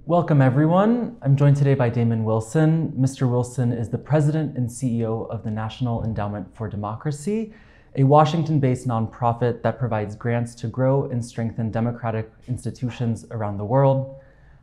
Welcome, everyone. I'm joined today by Damon Wilson. Mr. Wilson is the president and CEO of the National Endowment for Democracy, a Washington-based nonprofit that provides grants to grow and strengthen democratic institutions around the world.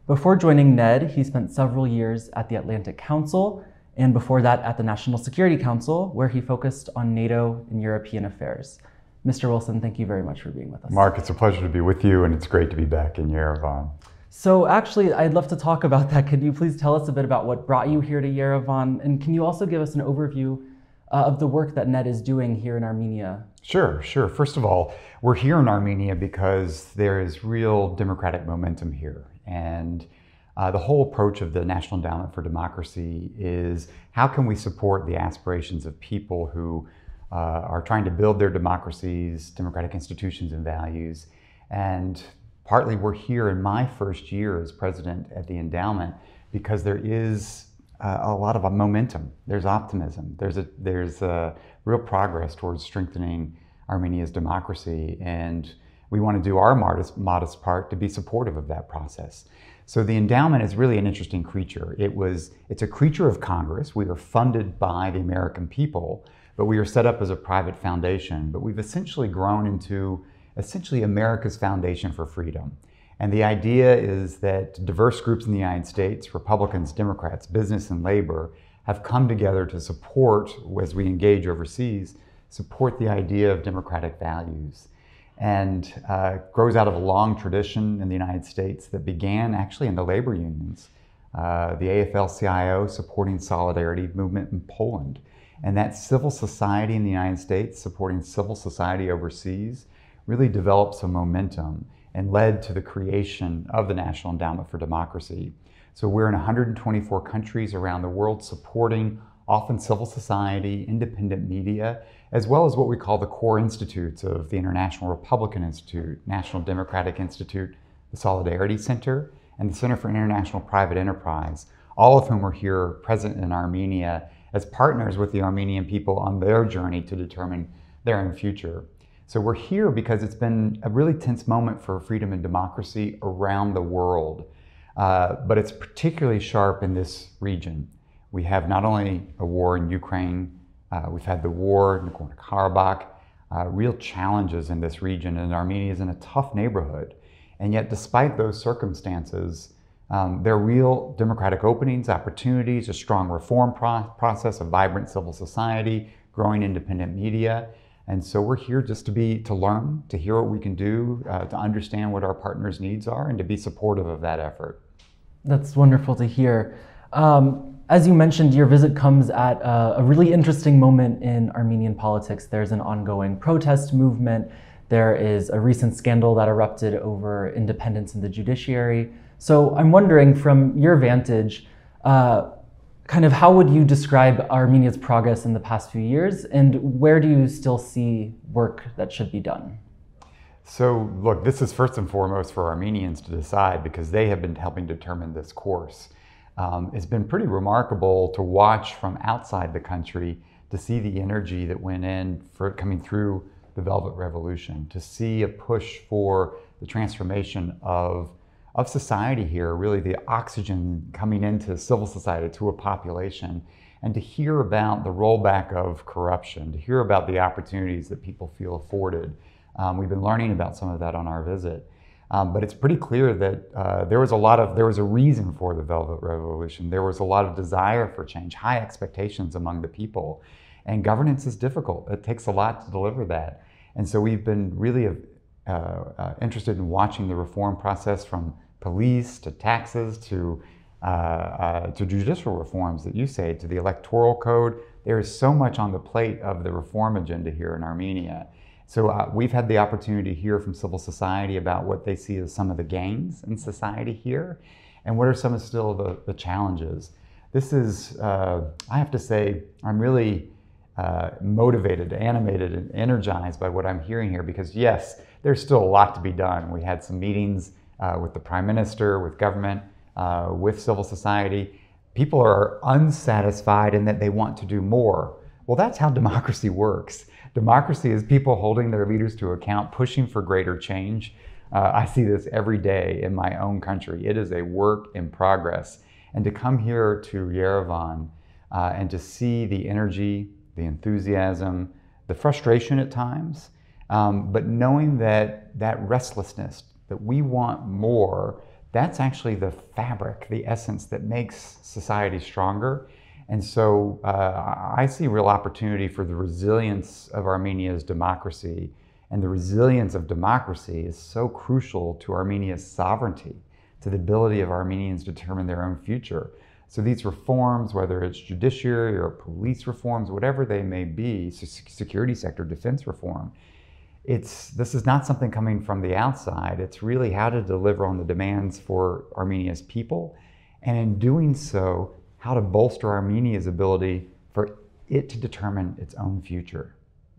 Before joining NED, he spent several years at the Atlantic Council, and before that at the National Security Council, where he focused on NATO and European affairs. Mr. Wilson, thank you very much for being with us. Mark, it's a pleasure to be with you, and it's great to be back in Yerevan. So actually, I'd love to talk about that. Could you please tell us a bit about what brought you here to Yerevan? And can you also give us an overview of the work that NED is doing here in Armenia? Sure. First of all, we're here in Armenia because there is real democratic momentum here. And the whole approach of the National Endowment for Democracy is how can we support the aspirations of people who are trying to build their democracies, democratic institutions and values. And partly we're here in my first year as president at the endowment because there is a lot of momentum. There's optimism. There's a real progress towards strengthening Armenia's democracy, and we want to do our modest part to be supportive of that process. So the endowment is really an interesting creature. It's a creature of Congress. We are funded by the American people, but we are set up as a private foundation. But we've essentially grown into America's foundation for freedom. And the idea is that diverse groups in the United States, Republicans, Democrats, business and labor, have come together to support, as we engage overseas, support the idea of democratic values. And grows out of a long tradition in the United States that began actually in the labor unions. The AFL-CIO supporting solidarity movement in Poland. And that civil society in the United States supporting civil society overseas really developed some momentum and led to the creation of the National Endowment for Democracy. So we're in 124 countries around the world supporting often civil society, independent media, as well as what we call the core institutes of the International Republican Institute, National Democratic Institute, the Solidarity Center, and the Center for International Private Enterprise, all of whom are here present in Armenia as partners with the Armenian people on their journey to determine their own future. So we're here because it's been a really tense moment for freedom and democracy around the world, but it's particularly sharp in this region. We have not only a war in Ukraine, we've had the war in Nagorno-Karabakh, real challenges in this region, and Armenia is in a tough neighborhood. And yet, despite those circumstances, there are real democratic openings, opportunities, a strong reform process, a vibrant civil society, growing independent media. And so we're here just to learn, to hear what we can do, to understand what our partners' needs are, and to be supportive of that effort. That's wonderful to hear. As you mentioned, your visit comes at a really interesting moment in Armenian politics. There's an ongoing protest movement. There is a recent scandal that erupted over independence in the judiciary. So I'm wondering, from your vantage, kind of how would you describe Armenia's progress in the past few years, and where do you still see work that should be done? So look, this is first and foremost for Armenians to decide because they have been helping determine this course. It's been pretty remarkable to watch from outside the country to see the energy that went in for coming through the Velvet Revolution, to see a push for the transformation of society here, really the oxygen coming into civil society, to a population, and to hear about the rollback of corruption, to hear about the opportunities that people feel afforded. We've been learning about some of that on our visit. But it's pretty clear that there was a reason for the Velvet Revolution. There was a lot of desire for change, high expectations among the people. And governance is difficult. It takes a lot to deliver that. And so we've been really interested in watching the reform process, from police to taxes to judicial reforms that you say, to the electoral code. There is so much on the plate of the reform agenda here in Armenia. So we've had the opportunity to hear from civil society about what they see as some of the gains in society here, and what are some of still the challenges. This is, I have to say, I'm really motivated, animated, and energized by what I'm hearing here, because yes, there's still a lot to be done. We had some meetings with the Prime Minister, with government, with civil society. People are unsatisfied in that they want to do more. Well, that's how democracy works. Democracy is people holding their leaders to account, pushing for greater change. I see this every day in my own country. It is a work in progress. And to come here to Yerevan and to see the energy, the enthusiasm, the frustration at times, but knowing that that restlessness, that we want more, that's actually the fabric, the essence that makes society stronger. And so I see real opportunity for the resilience of Armenia's democracy. And the resilience of democracy is so crucial to Armenia's sovereignty, to the ability of Armenians to determine their own future. So these reforms, whether it's judiciary or police reforms, whatever they may be, security sector, defense reform, this is not something coming from the outside. It's really how to deliver on the demands for Armenia's people. And in doing so, how to bolster Armenia's ability for it to determine its own future.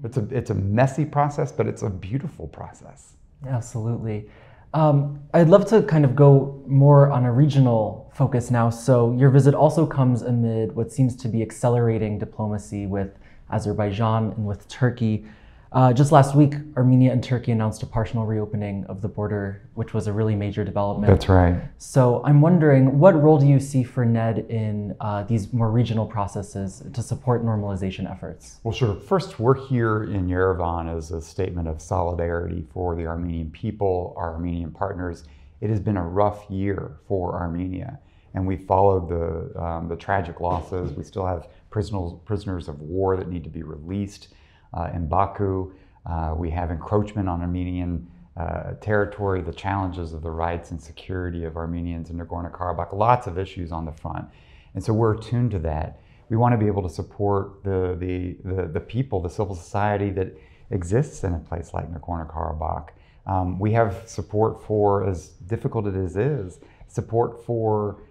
It's a messy process, but it's a beautiful process. Absolutely. I'd love to kind of go more on a regional focus now. So your visit also comes amid what seems to be accelerating diplomacy with Azerbaijan and with Turkey. Just last week, Armenia and Turkey announced a partial reopening of the border, which was a really major development. That's right. So I'm wondering, what role do you see for NED in these more regional processes to support normalization efforts? Well, sure. First, we're here in Yerevan as a statement of solidarity for the Armenian people, our Armenian partners. It has been a rough year for Armenia, and we followed the tragic losses. We still have prisoners of war that need to be released. In Baku, we have encroachment on Armenian territory, the challenges of the rights and security of Armenians in Nagorno-Karabakh, lots of issues on the front. And so we're attuned to that. We want to be able to support the people, the civil society that exists in a place like Nagorno-Karabakh. We have support for, as difficult as it is, support for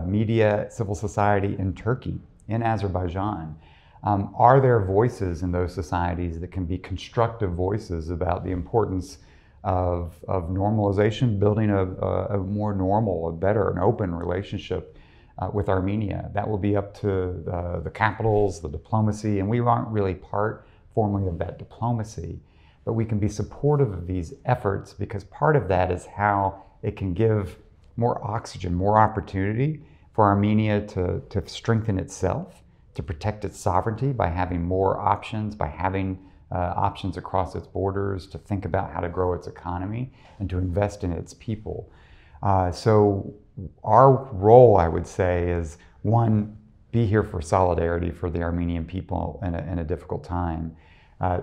media, civil society in Turkey, in Azerbaijan. Are there voices in those societies that can be constructive voices about the importance of normalization, building a more normal, a better, an open relationship with Armenia? That will be up to the capitals, the diplomacy, and we aren't really part formally of that diplomacy, but we can be supportive of these efforts because part of that is how it can give more oxygen, more opportunity for Armenia to strengthen itself, to protect its sovereignty by having more options, by having options across its borders, to think about how to grow its economy and to invest in its people. So our role, I would say, is one, be here for solidarity for the Armenian people in a difficult time.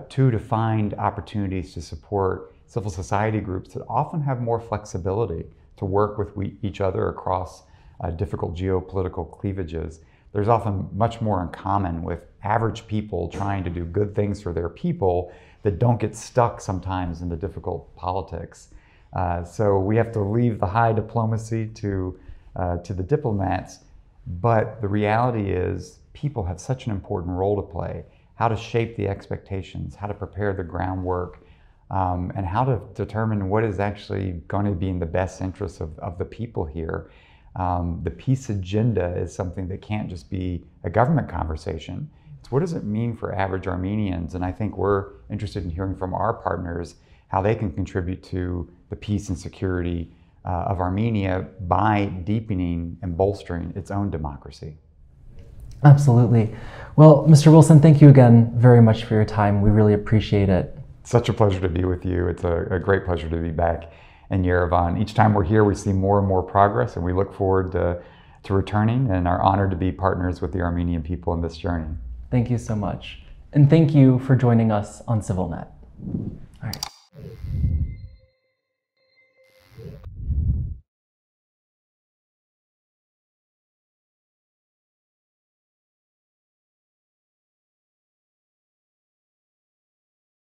Two, to find opportunities to support civil society groups that often have more flexibility to work with each other across difficult geopolitical cleavages. There's often much more in common with average people trying to do good things for their people that don't get stuck sometimes in the difficult politics. So we have to leave the high diplomacy to the diplomats, but the reality is people have such an important role to play, how to shape the expectations, how to prepare the groundwork, and how to determine what is actually going to be in the best interests of the people here. The peace agenda is something that can't just be a government conversation. It's what does it mean for average Armenians? And I think we're interested in hearing from our partners how they can contribute to the peace and security of Armenia by deepening and bolstering its own democracy. Absolutely. Well, Mr. Wilson, thank you again very much for your time. We really appreciate it. Such a pleasure to be with you. It's a great pleasure to be back in Yerevan. Each time we're here, we see more and more progress, and we look forward to returning and are honored to be partners with the Armenian people in this journey. Thank you so much. And thank you for joining us on CivilNet.